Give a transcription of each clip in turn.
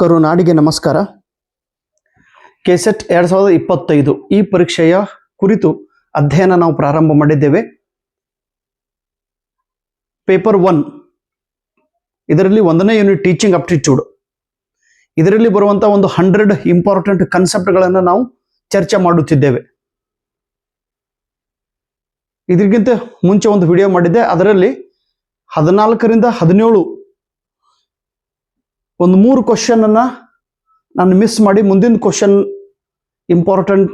ಕರುನಾಡಿಗೆ ನಮಸ್ಕಾರ. ಕೆಸೆಟ್ 2025 ಈ ಪರೀಕ್ಷೆಯ ಕುರಿತು ಅಧ್ಯಯನ ನಾವು ಪ್ರಾರಂಭ ಮಾಡಿದ್ದೇವೆ. ಪೇಪರ್ 1 ಇದರಲ್ಲಿ 1ನೇ ಯೂನಿಟ್ ಟೀಚಿಂಗ್ ಅಪ್ಟಿಟ್ಯೂಡ್. ಇದರಲ್ಲಿ ಬರುವಂತಹ ಒಂದು 100 ಇಂಪಾರ್ಟೆಂಟ್ ಕಾನ್ಸೆಪ್ಟ್ಗಳನ್ನು ನಾವು ಚರ್ಚೆ ಮಾಡುತ್ತಿದ್ದೇವೆ. ಇದಕ್ಕಿಂತ ಮುಂಚೆ ಒಂದು ವಿಡಿಯೋ ಮಾಡಿದ್ದೆ, ಅದರಲ್ಲಿ 14ರಿಂದ 17 ಒಂದು 3 ಕ್ವಶನ್ ಅನ್ನ ನಾನು ಮಿಸ್ ಮಾಡಿ ಮುಂದಿನ ಕ್ವಶನ್ ಇಂಪಾರ್ಟೆಂಟ್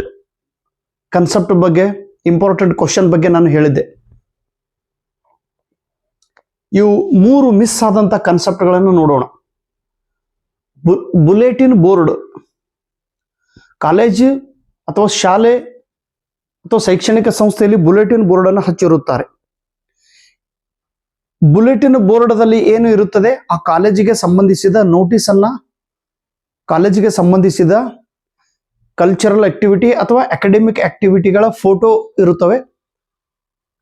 ಕಾನ್ಸೆಪ್ಟ್ ಬಗ್ಗೆ, ಇಂಪಾರ್ಟೆಂಟ್ ಕ್ವಶನ್ ಬಗ್ಗೆ ನಾನು ಹೇಳಿದ್ದೆ. ಇವು 3 ಮಿಸ್ ಆದಂತ ಕಾನ್ಸೆಪ್ಟ್ಗಳನ್ನು ನೋಡೋಣ. ಬುಲೆಟಿನ್ ಬೋರ್ಡ್, ಕಾಲೇಜು ಅಥವಾ ಶಾಲೆ ಅಥವಾ ಶೈಕ್ಷಣಿಕ ಸಂಸ್ಥೆಯಲ್ಲಿ ಬುಲೆಟಿನ್ ಬೋರ್ಡ್ ಅನ್ನು ಹಚ್ಚಿರುತ್ತಾರೆ. ಬುಲೆಟಿನ್ ಬೋರ್ಡ್ದಲ್ಲಿ ಏನು ಇರುತ್ತದೆ, ಆ ಕಾಲೇಜಿಗೆ ಸಂಬಂಧಿಸಿದ ನೋಟಿಸ್ ಅನ್ನ, ಕಾಲೇಜಿಗೆ ಸಂಬಂಧಿಸಿದ ಕಲ್ಚರಲ್ ಆಕ್ಟಿವಿಟಿ ಅಥವಾ ಅಕಾಡೆಮಿಕ್ ಆಕ್ಟಿವಿಟಿಗಳ ಫೋಟೋ ಇರುತ್ತವೆ.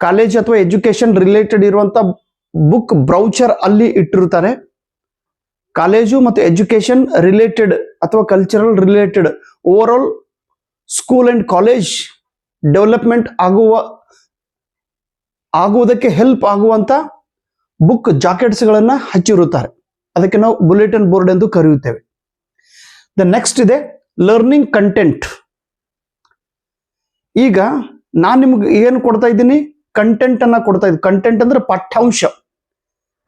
ಕಾಲೇಜ್ ಅಥವಾ ಎಜುಕೇಶನ್ ರಿಲೇಟೆಡ್ ಇರುವಂತ ಬುಕ್ ಬ್ರೌಚರ್ ಅಲ್ಲಿ ಇಟ್ಟಿರುತ್ತಾರೆ. ಕಾಲೇಜು ಮತ್ತು ಎಜುಕೇಶನ್ ರಿಲೇಟೆಡ್ ಅಥವಾ cultural related over all school and college development ಆಗುವುದಕ್ಕೆ ಹೆಲ್ಪ್ ಆಗುವಂತ ಬುಕ್ ಜಾಕೆಟ್ಸ್ ಗಳನ್ನ ಹಚ್ಚಿರುತ್ತಾರೆ. ಅದಕ್ಕೆ ನಾವು ಬುಲೆಟಿನ್ ಬೋರ್ಡ್ ಎಂದು ಕರೆಯುತ್ತೇವೆ. ದ ನೆಕ್ಸ್ಟ್ ಇದೆ ಲರ್ನಿಂಗ್ ಕಂಟೆಂಟ್. ಈಗ ನಾನು ನಿಮ್ಗೆ ಏನು ಕೊಡ್ತಾ ಇದ್ದೀನಿ, ಕಂಟೆಂಟ್ ಅನ್ನ ಕೊಡ್ತಾ ಇದ್ದೀನಿ. ಕಂಟೆಂಟ್ ಅಂದ್ರೆ ಪಾಠ್ಯಾಂಶ,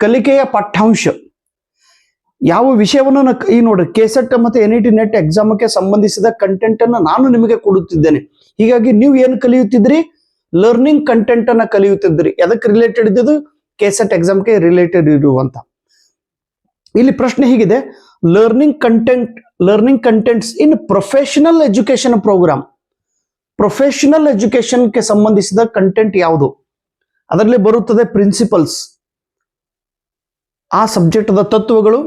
ಕಲಿಕೆಯ ಪಾಠ್ಯಾಂಶ. ಯಾವ ವಿಷಯವನ್ನು ಈ ನೋಡಿ, ಕೆಸೆಟ್ ಮತ್ತು NET ನೆಟ್ ಎಕ್ಸಾಮ್ಗೆ ಸಂಬಂಧಿಸಿದ ಕಂಟೆಂಟ್ ಅನ್ನು ನಾನು ನಿಮಗೆ ಕೊಡುತ್ತಿದ್ದೇನೆ. ಹೀಗಾಗಿ ನೀವು ಏನು ಕಲಿಯುತ್ತಿದ್ರಿ, ಲರ್ನಿಂಗ್ ಕಂಟೆಂಟ್ ಅನ್ನ ಕಲಿಯುತ್ತಿದ್ರಿ. ಅದಕ್ಕೆ ರಿಲೇಟೆಡ್ ಇದ್ದು ಕೆಸೆಟ್ ಎಕ್ಸಾಮ್ಗೆ ರಿಲೇಟೆಡ್ ಇರುವಂತ. ಇಲ್ಲಿ ಪ್ರಶ್ನೆ ಹೀಗಿದೆ, ಲರ್ನಿಂಗ್ ಕಂಟೆಂಟ್ಸ್ ಇನ್ ಪ್ರೊಫೆಷನಲ್ ಎಜುಕೇಶನ್ ಪ್ರೋಗ್ರಾಮ್. ಪ್ರೊಫೆಷನಲ್ ಎಜುಕೇಶನ್ಗೆ ಸಂಬಂಧಿಸಿದ ಕಂಟೆಂಟ್ ಯಾವುದು? ಅದರಲ್ಲಿ ಬರುತ್ತದೆ ಪ್ರಿನ್ಸಿಪಲ್ಸ್, ಆ ಸಬ್ಜೆಕ್ಟ್ದ ತತ್ವಗಳು,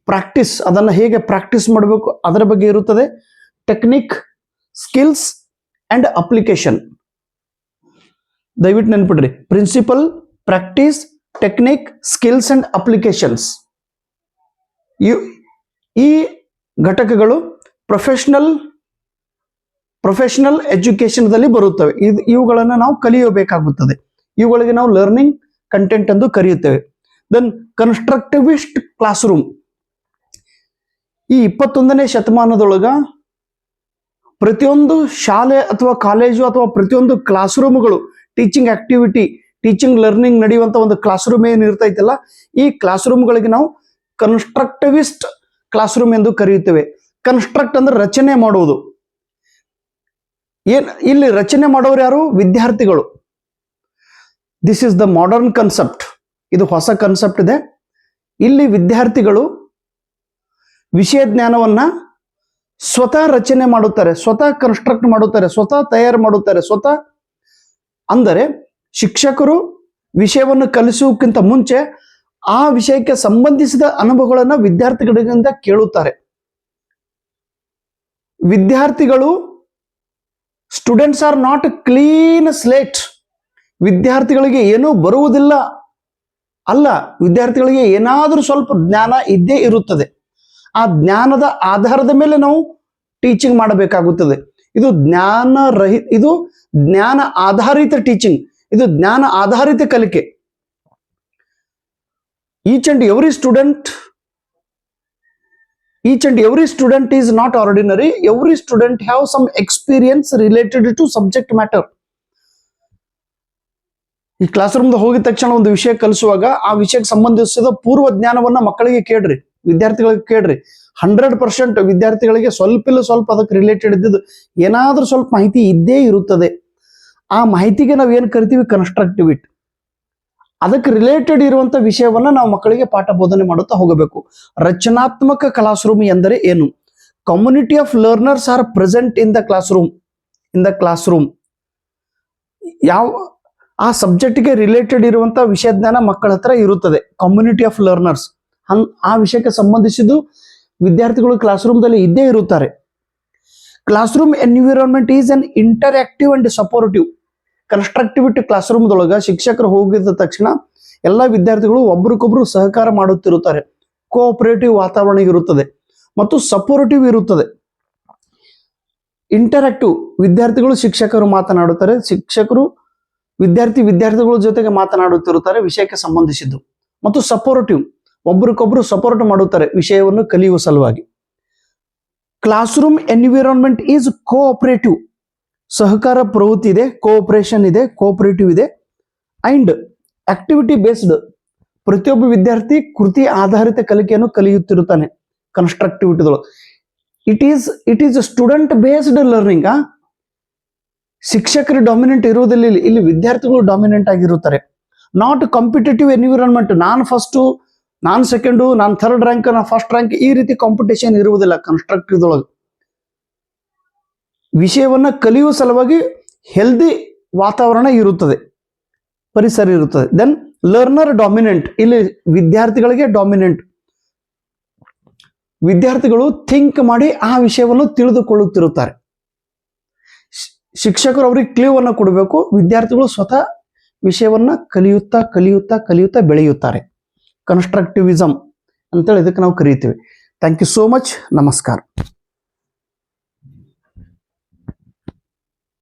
ಪ್ರಾಕ್ಟೀಸ್, ಅದನ್ನ ಹೇಗೆ ಪ್ರಾಕ್ಟೀಸ್ ಮಾಡಬೇಕು ಅದರ ಬಗ್ಗೆ ಇರುತ್ತದೆ, ಟೆಕ್ನಿಕ್, ಸ್ಕಿಲ್ಸ್ ಅಂಡ್ ಅಪ್ಲಿಕೇಶನ್. ದಯವಿಟ್ಟು ನೆನ್ಪಿಡ್ರಿ, principle, practice, technique, skills and applications. ಈ ಘಟಕಗಳು ಪ್ರೊಫೆಷನಲ್ ಎಜುಕೇಶನ್ದಲ್ಲಿ ಬರುತ್ತವೆ. ಇವುಗಳನ್ನು ನಾವು ಕಲಿಯಬೇಕಾಗುತ್ತದೆ. ಇವುಗಳಿಗೆ ನಾವು ಲರ್ನಿಂಗ್ ಕಂಟೆಂಟ್ ಎಂದು ಕರೆಯುತ್ತೇವೆ. Then constructivist classroom. ಈ 21ನೇ ಶತಮಾನದೊಳಗ ಪ್ರತಿಯೊಂದು ಶಾಲೆ ಅಥವಾ ಕಾಲೇಜು ಅಥವಾ ಪ್ರತಿಯೊಂದು ಕ್ಲಾಸ್ ರೂಮ್ಗಳು ಟೀಚಿಂಗ್ ಆಕ್ಟಿವಿಟಿ, ಟೀಚಿಂಗ್ ಲರ್ನಿಂಗ್ ನಡೆಯುವಂತ ಒಂದು ಕ್ಲಾಸ್ ರೂಮ್ ಏನು ಇರ್ತೈತಲ್ಲ, ಈ ಕ್ಲಾಸ್ ರೂಮ್ಗಳಿಗೆ ನಾವು ಕನ್ಸ್ಟ್ರಕ್ಟಿವಿಸ್ಟ್ ಕ್ಲಾಸ್ ರೂಮ್ ಎಂದು ಕರೆಯುತ್ತೇವೆ. ಕನ್ಸ್ಟ್ರಕ್ಟ್ ಅಂದ್ರೆ ರಚನೆ ಮಾಡುವುದು. ಇಲ್ಲಿ ರಚನೆ ಮಾಡೋರು ಯಾರು? ವಿದ್ಯಾರ್ಥಿಗಳು. This is the modern concept. ಇದು ಹೊಸ ಕನ್ಸೆಪ್ಟ್ ಇದೆ. ಇಲ್ಲಿ ವಿದ್ಯಾರ್ಥಿಗಳು ವಿಷಯ ಜ್ಞಾನವನ್ನ ಸ್ವತಃ ರಚನೆ ಮಾಡುತ್ತಾರೆ, ಸ್ವತಃ ಕನ್ಸ್ಟ್ರಕ್ಟ್ ಮಾಡುತ್ತಾರೆ, ಸ್ವತಃ ತಯಾರು ಮಾಡುತ್ತಾರೆ. ಸ್ವತಃ ಅಂದರೆ ಶಿಕ್ಷಕರು ವಿಷಯವನ್ನು ಕಲಿಸುವುದಕ್ಕಿಂತ ಮುಂಚೆ ಆ ವಿಷಯಕ್ಕೆ ಸಂಬಂಧಿಸಿದ ಅನುಭವಗಳನ್ನು ವಿದ್ಯಾರ್ಥಿಗಳಿಂದ ಕೇಳುತ್ತಾರೆ. ವಿದ್ಯಾರ್ಥಿಗಳು, students R not clean slate. ವಿದ್ಯಾರ್ಥಿಗಳಿಗೆ ಏನೂ ಬರುವುದಿಲ್ಲ ಅಲ್ಲ, ವಿದ್ಯಾರ್ಥಿಗಳಿಗೆ ಏನಾದರೂ ಸ್ವಲ್ಪ ಜ್ಞಾನ ಇದ್ದೇ ಇರುತ್ತದೆ. ಆ ಜ್ಞಾನದ ಆಧಾರದ ಮೇಲೆ ನಾವು ಟೀಚಿಂಗ್ ಮಾಡಬೇಕಾಗುತ್ತದೆ. ಇದು ಜ್ಞಾನ ಆಧಾರಿತ ಟೀಚಿಂಗ್, ಇದು ಜ್ಞಾನ ಆಧಾರಿತ ಕಲಿಕೆ. Each and every student is not ordinary. Every student have some experience related to subject matter. ಈ ಕ್ಲಾಸ್ ರೂಮ್ ಹೋಗಿದ ತಕ್ಷಣ ಒಂದು ವಿಷಯ ಕಲಿಸುವಾಗ ಆ ವಿಷಯಕ್ಕೆ ಸಂಬಂಧಿಸಿದ ಪೂರ್ವ ಜ್ಞಾನವನ್ನ ಮಕ್ಕಳಿಗೆ ಕೇಳ್ರಿ, ವಿದ್ಯಾರ್ಥಿಗಳಿಗೆ ಕೇಳ್ರಿ. 100% ವಿದ್ಯಾರ್ಥಿಗಳಿಗೆ ಸ್ವಲ್ಪ ಅದಕ್ಕೆ ರಿಲೇಟೆಡ್ ಇದ್ದಿದ್ದು ಏನಾದ್ರೂ ಸ್ವಲ್ಪ ಮಾಹಿತಿ ಇದ್ದೇ ಇರುತ್ತದೆ. ಆ ಮಾಹಿತಿಗೆ ನಾವು ಏನ್ ಕರಿತೀವಿ, ಕನ್ಸ್ಟ್ರಕ್ಟಿವಿಟಿ. ಅದಕ್ಕೆ ರಿಲೇಟೆಡ್ ಇರುವಂತ ವಿಷಯವನ್ನ ನಾವು ಮಕ್ಕಳಿಗೆ ಪಾಠ ಬೋಧನೆ ಮಾಡುತ್ತಾ ಹೋಗಬೇಕು. ರಚನಾತ್ಮಕ ಕ್ಲಾಸ್ ರೂಮ್ ಎಂದರೆ ಏನು? Community of learners are present in the class room. ಆ ಸಬ್ಜೆಕ್ಟ್ಗೆ ರಿಲೇಟೆಡ್ ಇರುವಂತ ವಿಷಯ ಜ್ಞಾನ ಮಕ್ಕಳ ಹತ್ರ ಇರುತ್ತದೆ. ಕಮ್ಯುನಿಟಿ ಆಫ್ ಲರ್ನರ್ಸ್, ಆ ವಿಷಯಕ್ಕೆ ಸಂಬಂಧಿಸಿದ್ದು ವಿದ್ಯಾರ್ಥಿಗಳು ಕ್ಲಾಸ್ ರೂಮ್ದಲ್ಲಿ ಇದ್ದೇ ಇರುತ್ತಾರೆ. Classroom environment is an interactive and supportive. Constructivity class ರೂಮ್ದೊಳಗ ಶಿಕ್ಷಕರು ಹೋಗಿದ ತಕ್ಷಣ ಎಲ್ಲ ವಿದ್ಯಾರ್ಥಿಗಳು ಒಬ್ರಿಗೊಬ್ರು ಸಹಕಾರ ಮಾಡುತ್ತಿರುತ್ತಾರೆ. ಕೋಆಪರೇಟಿವ್ ವಾತಾವರಣ ಇರುತ್ತದೆ. ಮತ್ತು ಸಪೋರ್ಟಿವ್ ಇರುತ್ತದೆ. ಇಂಟರಾಕ್ಟಿವ್, ವಿದ್ಯಾರ್ಥಿಗಳು ಶಿಕ್ಷಕರು ಮಾತನಾಡುತ್ತಾರೆ, ಶಿಕ್ಷಕರು ವಿದ್ಯಾರ್ಥಿಗಳ ಜೊತೆಗೆ ಮಾತನಾಡುತ್ತಿರುತ್ತಾರೆ ವಿಷಯಕ್ಕೆ ಸಂಬಂಧಿಸಿದ್ದು. ಮತ್ತು ಸಪೋರ್ಟಿವ್, ಒಬ್ಬರಿಗೊಬ್ಬರು ಸಪೋರ್ಟ್ ಮಾಡುತ್ತಾರೆ ವಿಷಯವನ್ನು ಕಲಿಯುವ ಸಲುವಾಗಿ. Class room environment is cooperative, ಸಹಕಾರ ಪ್ರವೃತ್ತಿ ಇದೆ, ಕೋಆಪರೇಷನ್ ಇದೆ, ಕೋಆಪರೇಟಿವ್ ಇದೆ. ಅಂಡ್ ಆಕ್ಟಿವಿಟಿ ಬೇಸ್ಡ್, ಪ್ರತಿಯೊಬ್ಬ ವಿದ್ಯಾರ್ಥಿ ಕೃತಿ ಆಧಾರಿತ ಕಲಿಕೆಯನ್ನು ಕಲಿಯುತ್ತಿರುತ್ತಾನೆ ಕನ್ಸ್ಟ್ರಕ್ಟಿವಿಟಿದೊಳಗೆ. It is student based learning. ಶಿಕ್ಷಕರು ಡಾಮಿನೆಂಟ್ ಇರುವುದಿಲ್ಲ, ಇಲ್ಲಿ ವಿದ್ಯಾರ್ಥಿಗಳು ಡಾಮಿನೆಂಟ್ ಆಗಿರುತ್ತಾರೆ. ನಾಟ್ ಕಾಂಪಿಟೇಟಿವ್ ಎನ್ವಿರಾನ್ಮೆಂಟ್, ನಾನು ಫಸ್ಟು, ನಾನು ಸೆಕೆಂಡು, ನಾನು ಥರ್ಡ್ ರ್ಯಾಂಕ್, ನಾನು ಫಸ್ಟ್ ರ್ಯಾಂಕ್, ಈ ರೀತಿ ಕಾಂಪಿಟೇಷನ್ ಇರುವುದಿಲ್ಲ ಕನ್ಸ್ಟ್ರಕ್ಟಿವ್ದೊಳಗೆ. ವಿಷಯವನ್ನ ಕಲಿಯುವ ಸಲುವಾಗಿ ಹೆಲ್ದಿ ವಾತಾವರಣ ಇರುತ್ತದೆ, ಪರಿಸರ ಇರುತ್ತದೆ. ದೆನ್ ಲರ್ನರ್ ಡಾಮಿನೆಂಟ್, ಇಲ್ಲಿ ವಿದ್ಯಾರ್ಥಿಗಳಿಗೆ ಡಾಮಿನೆಂಟ್. ವಿದ್ಯಾರ್ಥಿಗಳು ಥಿಂಕ್ ಮಾಡಿ ಆ ವಿಷಯವನ್ನು ತಿಳಿದುಕೊಳ್ಳುತ್ತಿರುತ್ತಾರೆ. ಶಿಕ್ಷಕರು ಅವರಿಗೆ ಕ್ಲೂ ಅನ್ನು ಕೊಡಬೇಕು, ವಿದ್ಯಾರ್ಥಿಗಳು ಸ್ವತಃ ವಿಷಯವನ್ನ ಕಲಿಯುತ್ತಾ ಕಲಿಯುತ್ತಾ ಕಲಿಯುತ್ತಾ ಬೆಳೆಯುತ್ತಾರೆ. ಕನ್ಸ್ಟ್ರಕ್ಟಿವಿಸಮ್ ಅಂತೇಳಿ ಇದಕ್ಕೆ ನಾವು ಕರೀತೀವಿ. Thank you so much. ನಮಸ್ಕಾರ.